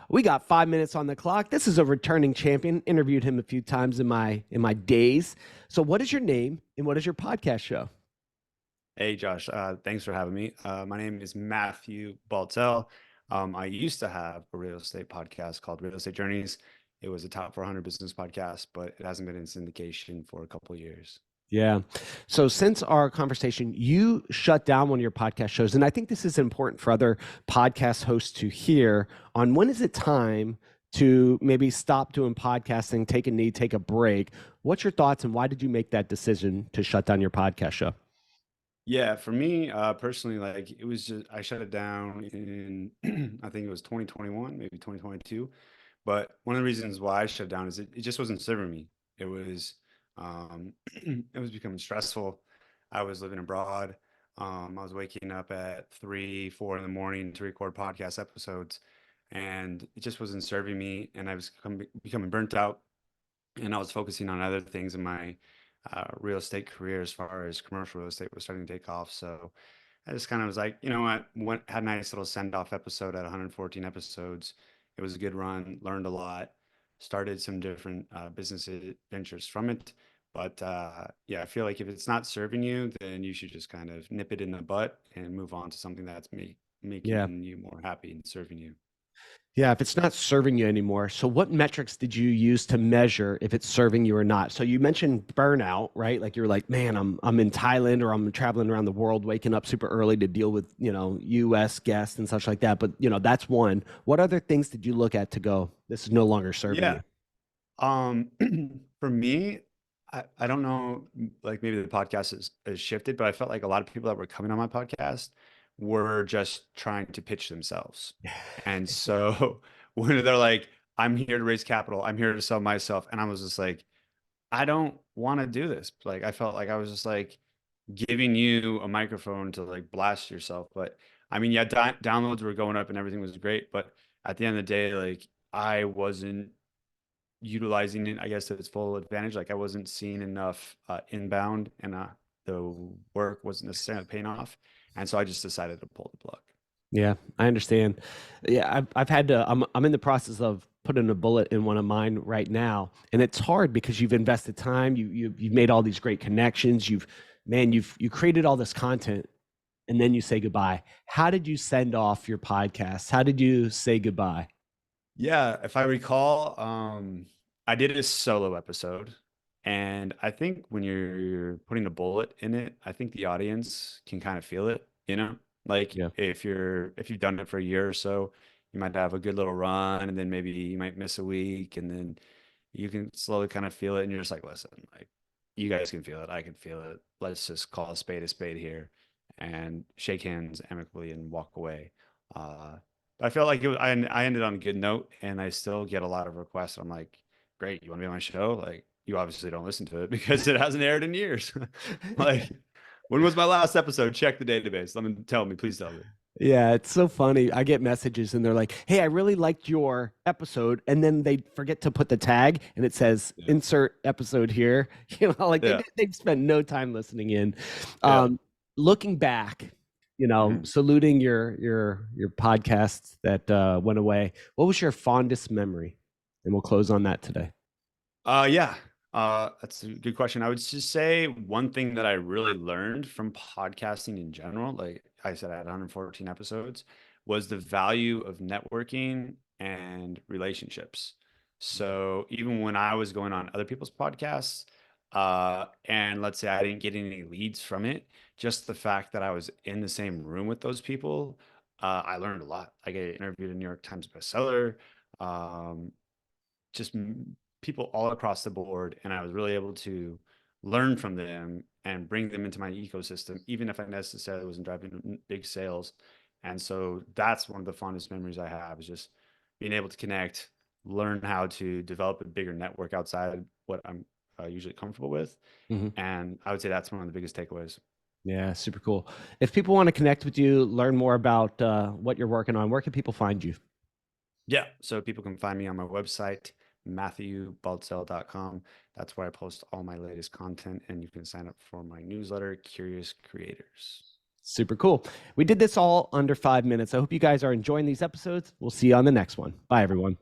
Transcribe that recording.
We got 5 minutes on the clock. This is a returning champion. Interviewed him a few times in my days. So, what is your name and what is your podcast show? Hey Josh, thanks for having me. My name is Matthew Baltzell. I used to have a real estate podcast called Real Estate Journeys. It was a top 400 business podcast, but it hasn't been in syndication for a couple of years. Yeah. So since our conversation, you shut down one of your podcast shows, and I think this is important for other podcast hosts to hear on when is it time to maybe stop doing podcasting, take a knee, take a break. What's your thoughts, and why did you make that decision to shut down your podcast show? Yeah, for me personally, like it was just I shut it down in I think it was 2021, maybe 2022. But one of the reasons why I shut down is it just wasn't serving me. It was it was becoming stressful. I was living abroad. I was waking up at 3, 4 in the morning to record podcast episodes, and it just wasn't serving me. And I was becoming burnt out, and I was focusing on other things in my real estate career as far as commercial real estate was starting to take off. So I just kind of was like, you know what, had a nice little send off episode at 114 episodes. It was a good run, learned a lot, started some different business ventures from it. But yeah, I feel like if it's not serving you, then you should just kind of nip it in the butt and move on to something that's Yeah. making you more happy and serving you. Yeah, if it's not serving you anymore. So what metrics did you use to measure if it's serving you or not? So you mentioned burnout, right? Like you're like, man, I'm in Thailand or I'm traveling around the world, waking up super early to deal with, US guests and such like that. But, that's one. What other things did you look at to go, this is no longer serving Yeah. you? Um, for me, I don't know, like maybe the podcast has shifted, but I felt like a lot of people that were coming on my podcast were just trying to pitch themselves. And so when they're like, I'm here to raise capital, I'm here to sell myself. And I was just like, I don't want to do this. Like, I felt like I was just like giving you a microphone to like blast yourself. But I mean, yeah, downloads were going up and everything was great. But at the end of the day, like, I wasn't utilizing it, I guess, to its full advantage. Like I wasn't seeing enough inbound, and the work wasn't necessarily paying off. And so I just decided to pull the plug. Yeah, I understand. Yeah, I've had to. I'm in the process of putting a bullet in one of mine right now, and it's hard because you've invested time. You've made all these great connections. You created all this content, and then you say goodbye. How did you send off your podcast? How did you say goodbye? Yeah, if I recall, I did a solo episode, and I think when you're putting a bullet in it, I think the audience can kind of feel it, you know? Like Yeah, if you've done it for a year or so, you might have a good little run, and then maybe you might miss a week, and then you can slowly kind of feel it, and you're just like, listen, like you guys can feel it, I can feel it. Let's just call a spade here and shake hands amicably and walk away. I felt like I ended on a good note, and I still get a lot of requests. I'm like, great, you want to be on my show? Like, you obviously don't listen to it because it hasn't aired in years. Like, when was my last episode? Check the database. Tell me, please tell me. yeah, it's so funny. I get messages, and they're like, "Hey, I really liked your episode," and then they forget to put the tag, and it says Yeah. "insert episode here." Like Yeah. they've spent no time listening in. Yeah. Um, Looking back, Mhm. saluting your podcast that went away. What was your fondest memory? And we'll close on that today. Yeah. That's a good question. I would just say one thing that I really learned from podcasting in general, like I said, I had 114 episodes, was the value of networking and relationships. So even when I was going on other people's podcasts, and let's say I didn't get any leads from it, just the fact that I was in the same room with those people, I learned a lot. I get interviewed a New York Times bestseller. Um, just people all across the board, and I was really able to learn from them and bring them into my ecosystem, even if I necessarily wasn't driving big sales. And so that's one of the fondest memories I have, is just being able to connect, learn how to develop a bigger network outside what I'm usually comfortable with. Mhm. And I would say that's one of the biggest takeaways. Yeah, super cool. If people want to connect with you, learn more about what you're working on, where can people find you? Yeah. So people can find me on my website, MatthewBaltzell.com. That's where I post all my latest content, and you can sign up for my newsletter, Curious Creators. Super cool. We did this all under 5 minutes. I hope you guys are enjoying these episodes. We'll see you on the next one. Bye, everyone.